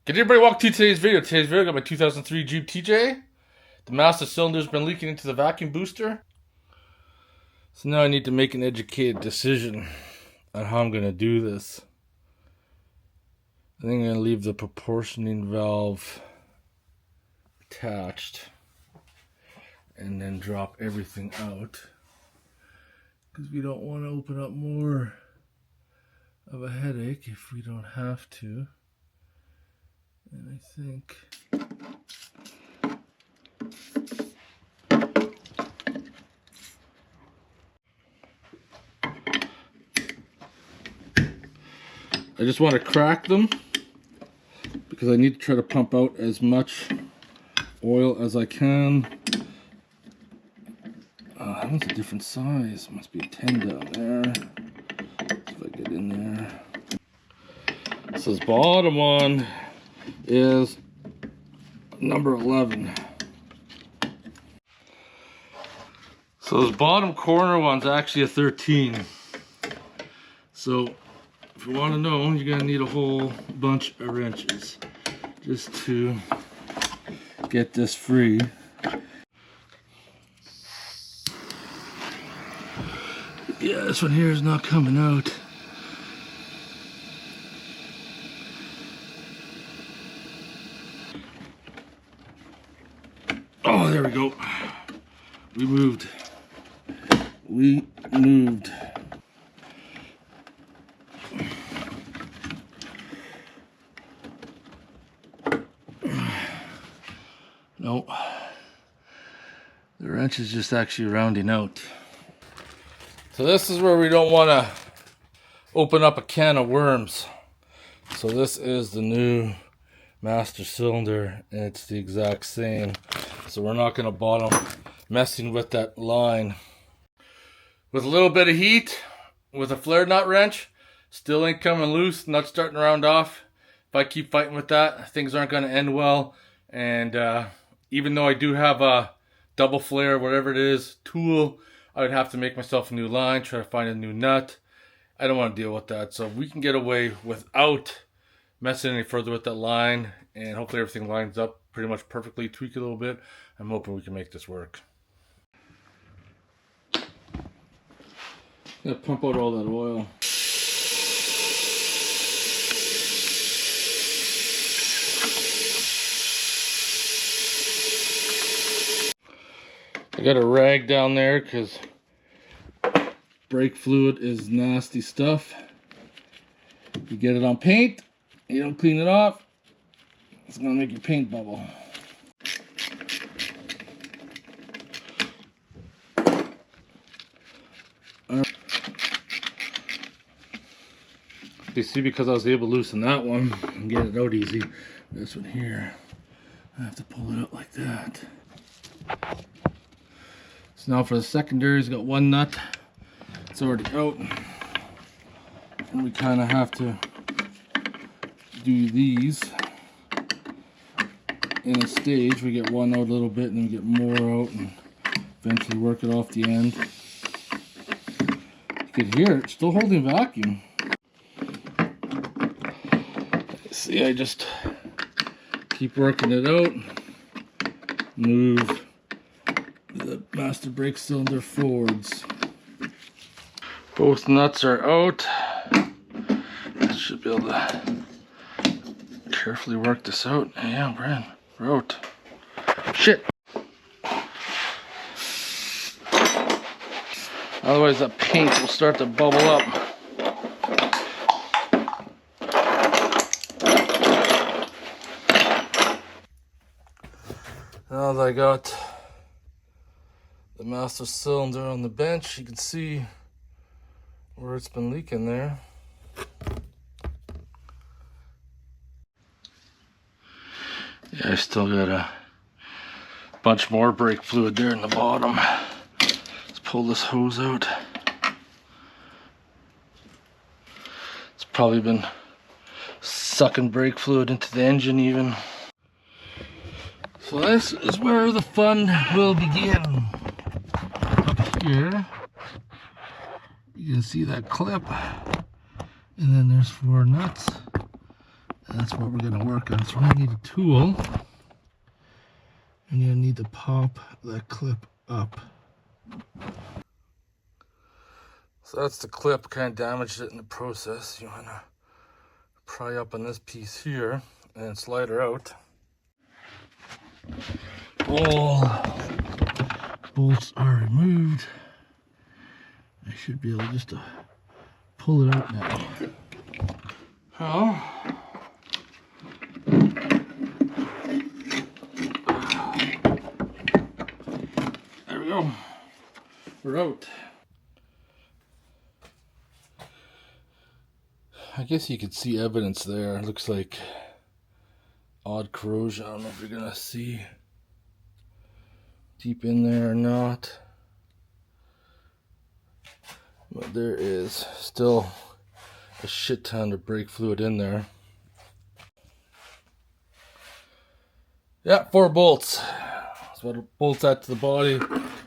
Good day, everybody. Welcome to today's video. Today's video, I got my 2003 Jeep TJ. The master cylinder's been leaking into the vacuum booster. So now I need to make an educated decision on how I'm going to do this. I think I'm going to leave the proportioning valve attached and then drop everything out, because we don't want to open up more of a headache if we don't have to. And I think I just want to crack them because I need to try to pump out as much oil as I can. That one's a different size. Must be a 10 down there. See if I get in there. So this bottom one is number 11. So this bottom corner one's actually a 13. So if you want to know, you're gonna need a whole bunch of wrenches just to get this free. Yeah, this one here is not coming out. Oh, there we go. We moved. No. The wrench is just actually rounding out. So this is where we don't want to open up a can of worms. So this is the new master cylinder, and it's the exact same. So we're not going to bother messing with that line. With a little bit of heat, with a flare nut wrench, still ain't coming loose, nut starting to round off. If I keep fighting with that, things aren't going to end well. And even though I do have a double flare, whatever it is, tool, I would have to make myself a new line, try to find a new nut. I don't want to deal with that. So we can get away without messing any further with that line, and hopefully everything lines up pretty much perfectly. Tweak it a little bit. I'm hoping we can make this work. I'm gonna pump out all that oil. I got a rag down there because brake fluid is nasty stuff. You get it on paint, you don't clean it off, it's gonna make your paint bubble. You see, because I was able to loosen that one and get it out easy, this one here, I have to pull it out like that. So now for the secondaries, got one nut, it's already out, and we kind of have to do these in a stage. We get one out a little bit and then we get more out and eventually work it off the end. You can hear it still holding vacuum. See, I just keep working it out, move the master brake cylinder forwards. Both nuts are out. I should be able to carefully work this out. Yeah, Brian, we're out. Shit. Otherwise that paint will start to bubble up. Now that I got the master cylinder on the bench, you can see where it's been leaking there. Yeah, I still got a bunch more brake fluid there in the bottom. Let's pull this hose out. It's probably been sucking brake fluid into the engine even. So this is where the fun will begin. Up here, you can see that clip, and then there's 4 nuts, and that's what we're going to work on. So we're going to need a tool. And you're going to need to pop that clip up. So that's the clip, kind of damaged it in the process. You want to pry up on this piece here and slide her out. All bolts are removed. I should be able just to pull it out now. Oh. There we go. We're out. I guess you could see evidence there. It looks like odd corrosion. I don't know if you're gonna see deep in there or not. But there is still a shit ton of brake fluid in there. Yeah, 4 bolts. That's what bolts out to the body.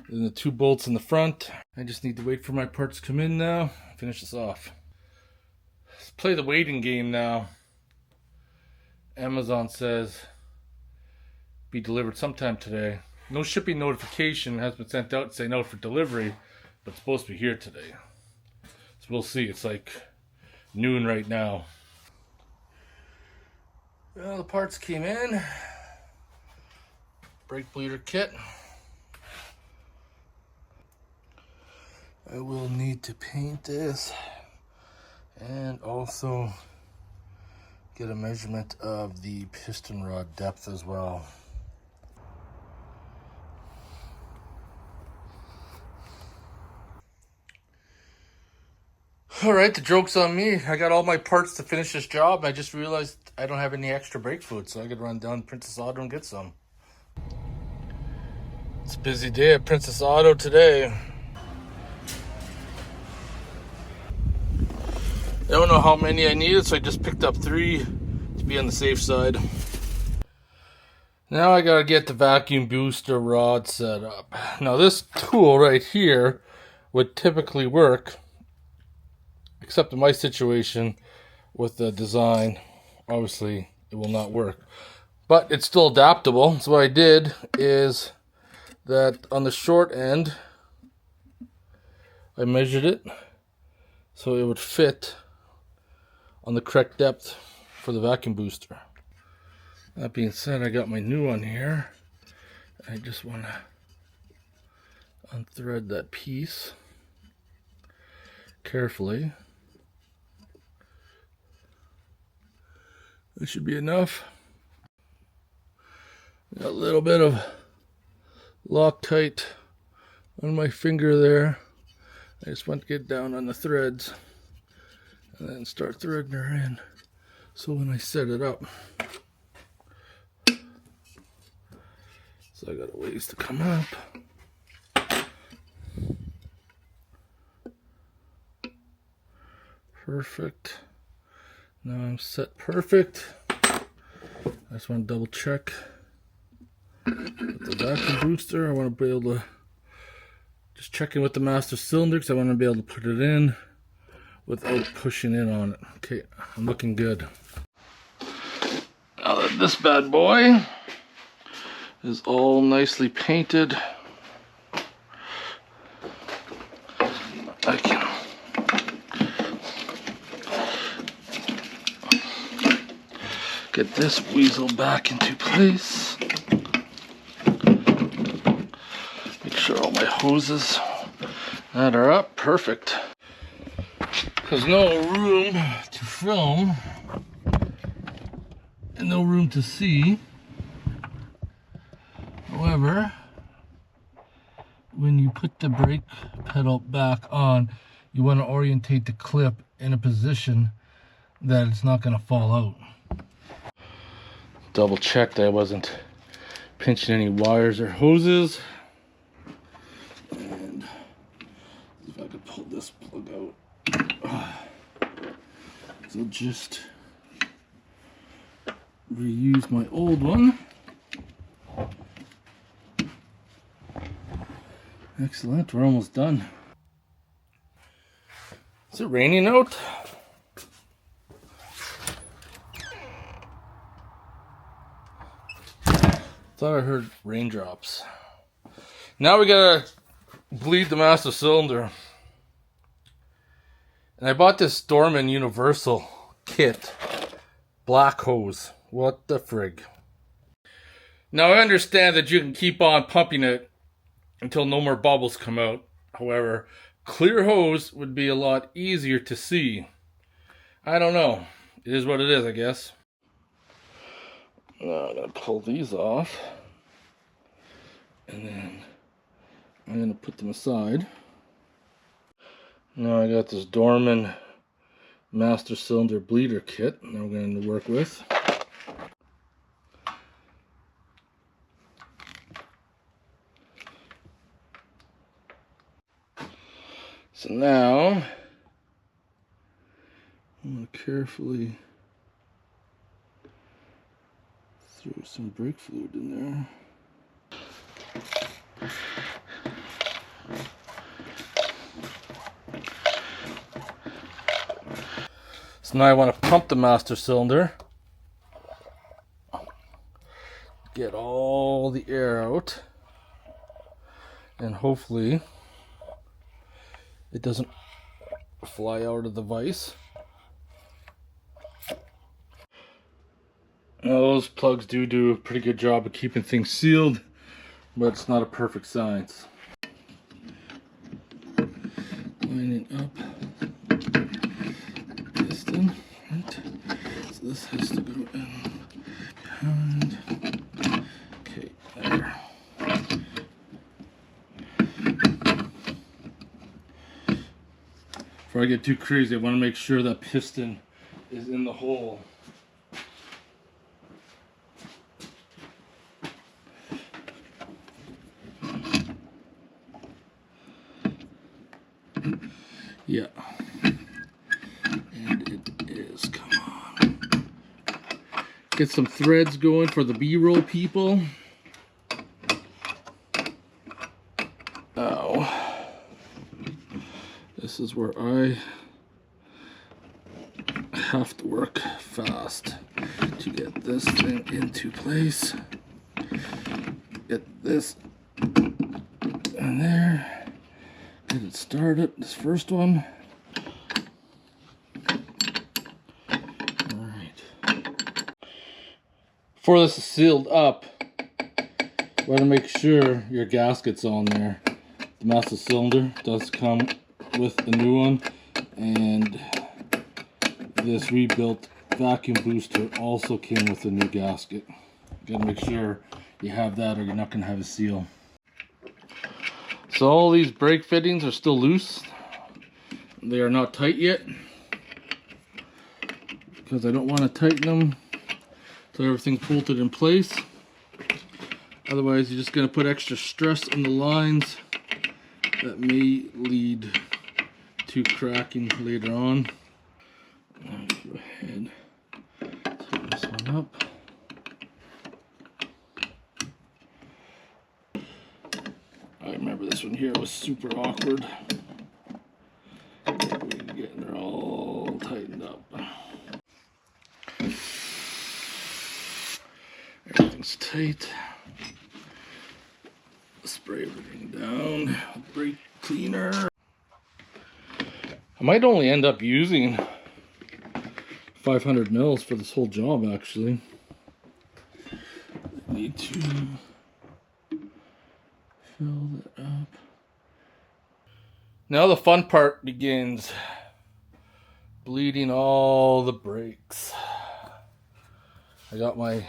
And the 2 bolts in the front. I just need to wait for my parts to come in now. Finish this off. Let's play the waiting game now. Amazon says be delivered sometime today. No shipping notification has been sent out saying out for delivery, but it's supposed to be here today. So we'll see. It's like noon right now. Well, the parts came in. Brake bleeder kit. I will need to paint this and also get a measurement of the piston rod depth as well. Alright, the joke's on me. I got all my parts to finish this job. I just realized I don't have any extra brake fluid, so I could run down Princess Auto and get some. It's a busy day at Princess Auto today. I don't know how many I needed, so I just picked up 3 to be on the safe side. Now I gotta get the vacuum booster rod set up. Now this tool right here would typically work, except in my situation with the design, obviously it will not work. But it's still adaptable. So what I did is that on the short end, I measured it so it would fit on the correct depth for the vacuum booster. That being said, I got my new one here. I just want to unthread that piece carefully. That should be enough. Got a little bit of Loctite on my finger there. I just want to get down on the threads and then start threading her in. So when I set it up, so I got a ways to come up. Perfect. Now I'm set perfect. I just want to double check with the vacuum booster. I want to be able to just check in with the master cylinder because I want to be able to put it in without pushing in on it. Okay, I'm looking good. Now that this bad boy is all nicely painted, I can get this weasel back into place. Make sure all my hoses that are up, perfect. There's no room to film and no room to see. However, when you put the brake pedal back on, you want to orientate the clip in a position that it's not going to fall out. Double check that I wasn't pinching any wires or hoses. And if I could pull this plug out. So just reuse my old one. Excellent, we're almost done. Is it raining out? Thought I heard raindrops. Now we gotta bleed the master cylinder. And I bought this Dorman Universal kit. Black hose. What the frig? Now I understand that you can keep on pumping it until no more bubbles come out. However, clear hose would be a lot easier to see. I don't know. It is what it is, I guess. Now I'm going to pull these off. And then I'm going to put them aside. Now I got this Dorman Master Cylinder Bleeder Kit that we're going to work with. So now I'm going to carefully throw some brake fluid in there. So now I want to pump the master cylinder. Get all the air out. And hopefully it doesn't fly out of the vise. Now those plugs do a pretty good job of keeping things sealed, but it's not a perfect science. Lining up the piston, right? So this has to go in behind. Okay, there. Before I get too crazy, I want to make sure that piston is in the hole. Yeah, and it is. Come on. Get some threads going for the B-roll people. Now, this is where I have to work fast to get this thing into place. Get this in there. Get it started, this first one. Alright. Before this is sealed up, you want to make sure your gasket's on there. The master cylinder does come with a new one, and this rebuilt vacuum booster also came with a new gasket. You gotta make sure you have that or you're not gonna have a seal. So all these brake fittings are still loose. They are not tight yet because I don't want to tighten them until everything's bolted in place. Otherwise, you're just going to put extra stress on the lines that may lead to cracking later on. Now go ahead, tighten this one up. I remember this one here was super awkward. We're getting her all tightened up. Everything's tight. Spray everything down. Brake cleaner. I might only end up using 500 mils for this whole job, actually. I need to fill that up. Now the fun part begins. Bleeding all the brakes. I got my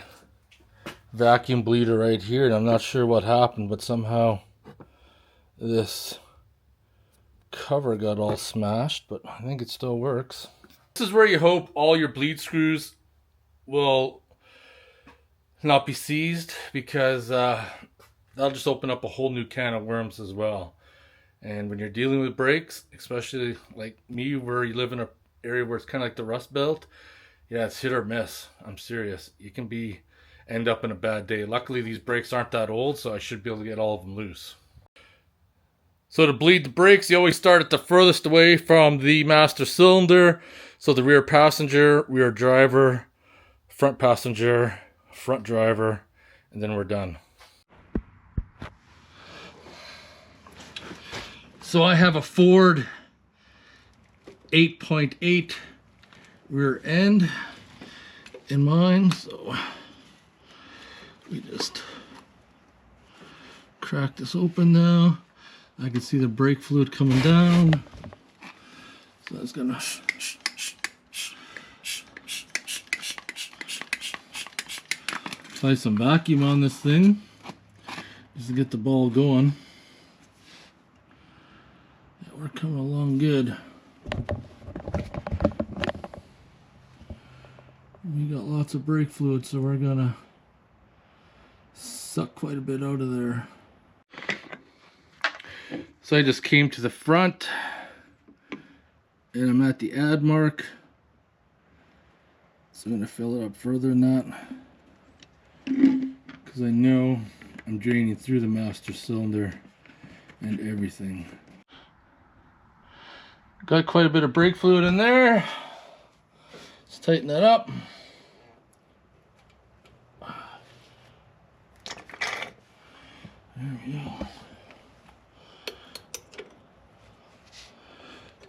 vacuum bleeder right here, and I'm not sure what happened, but somehow this cover got all smashed, but I think it still works. This is where you hope all your bleed screws will not be seized, because that'll just open up a whole new can of worms as well. And when you're dealing with brakes, especially like me, where you live in an area where it's kind of like the Rust Belt, yeah, it's hit or miss. I'm serious. You can end up in a bad day. Luckily, these brakes aren't that old, so I should be able to get all of them loose. So to bleed the brakes, you always start at the furthest away from the master cylinder. So the rear passenger, rear driver, front passenger, front driver, and then we're done. So I have a Ford 8.8 rear end in mine, so we just crack this open now. I can see the brake fluid coming down, so that's gonna apply some vacuum on this thing just to get the ball going. Yeah, we're coming along good. We got lots of brake fluid, so we're gonna suck quite a bit out of there. So I just came to the front and I'm at the add mark. So I'm gonna fill it up further than that because I know I'm draining through the master cylinder and everything. Got quite a bit of brake fluid in there. Let's tighten that up. There we go.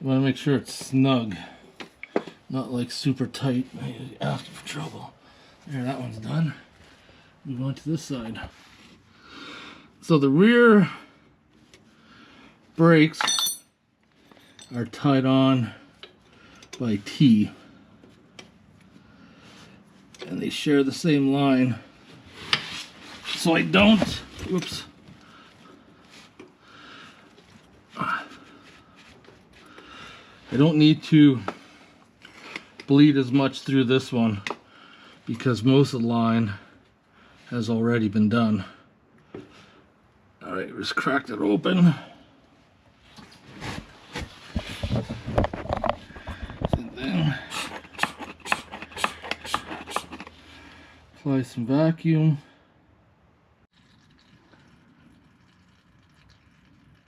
You want to make sure it's snug, not like super tight. Asking for trouble. There, that one's done. Move on to this side. So the rear brakes are tied on by T, and they share the same line. So I don't, whoops. I don't need to bleed as much through this one because most of the line has already been done. Alright, just crack it open. And then apply some vacuum.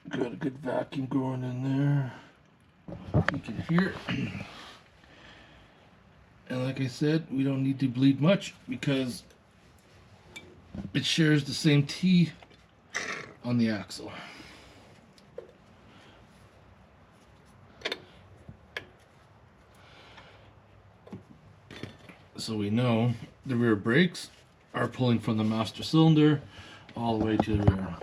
Got a good vacuum going in there. You can hear it. And like I said, we don't need to bleed much because it shares the same T on the axle. So we know the rear brakes are pulling from the master cylinder all the way to the rear.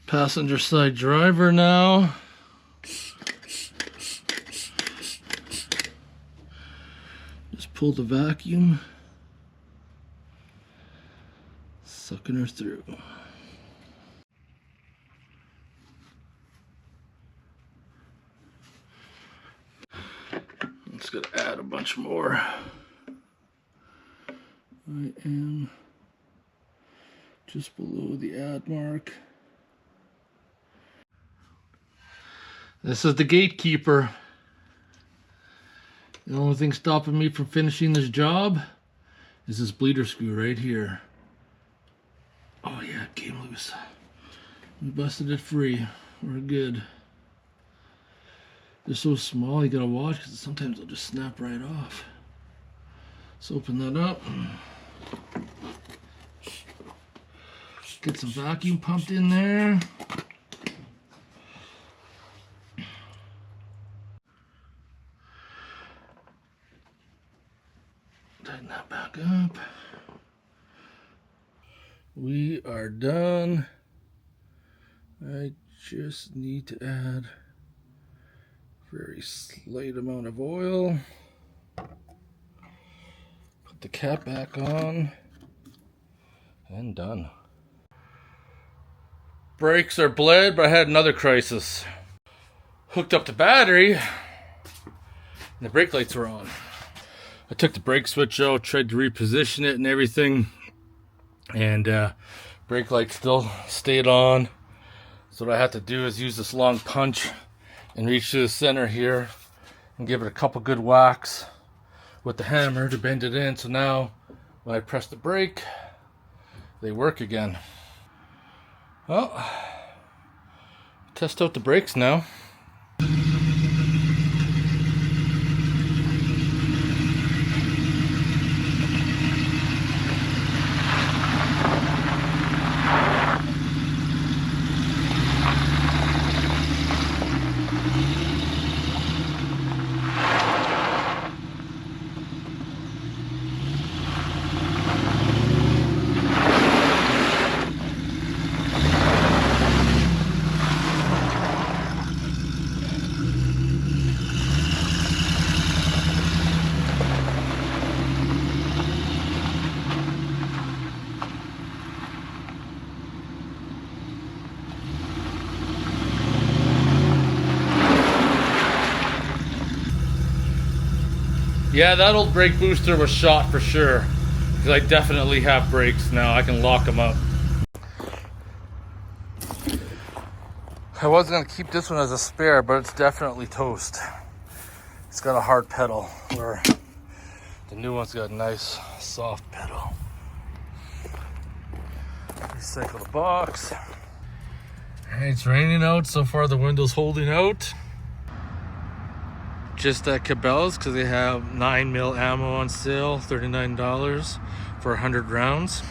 Passenger side driver now. Just pull the vacuum, sucking her through. Let's go add a bunch more. I am just below the add mark. This is the gatekeeper. The only thing stopping me from finishing this job is this bleeder screw right here. Oh yeah, it came loose. We busted it free. We're good. They're so small, you gotta watch because sometimes they'll just snap right off. Let's open that up. Get some vacuum pumped in there. Tighten that back up. We are done. I just need to add a very slight amount of oil. Put the cap back on. And done. Brakes are bled, but I had another crisis. Hooked up the battery, and the brake lights were on. I took the brake switch out, tried to reposition it and everything, and brake light still stayed on. So what I had to do is use this long punch and reach to the center here and give it a couple good whacks with the hammer to bend it in. So now when I press the brake, they work again. Well, test out the brakes now. Yeah, that old brake booster was shot for sure. Because I definitely have brakes now. I can lock them up. I was going to keep this one as a spare, but it's definitely toast. It's got a hard pedal, where the new one's got a nice soft pedal. Recycle the box. Hey, it's raining out. So far the window's holding out. Just at Cabela's because they have 9mm ammo on sale, $39 for 100 rounds.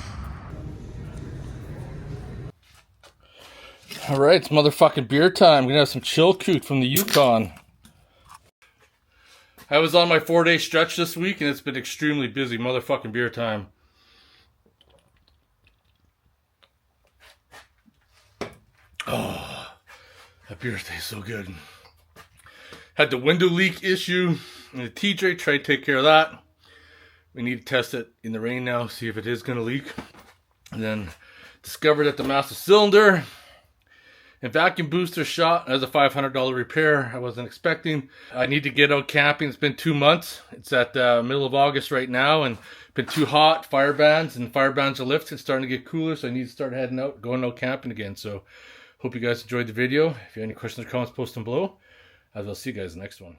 All right, it's motherfucking beer time. We're gonna have some Chilkoot from the Yukon. I was on my 4-day stretch this week and it's been extremely busy. Motherfucking beer time. Oh, that beer tastes so good. Had the window leak issue in the TJ, tried to take care of that. We need to test it in the rain now, see if it is going to leak. And then discovered that the master cylinder and vacuum booster shot as a $500 repair. I wasn't expecting. I need to get out camping. It's been 2 months. It's at the middle of August right now and been too hot. Fire bans are lifting. It's starting to get cooler, so I need to start heading out, going out camping again. So hope you guys enjoyed the video. If you have any questions or comments, post them below. I'll see you guys in the next one.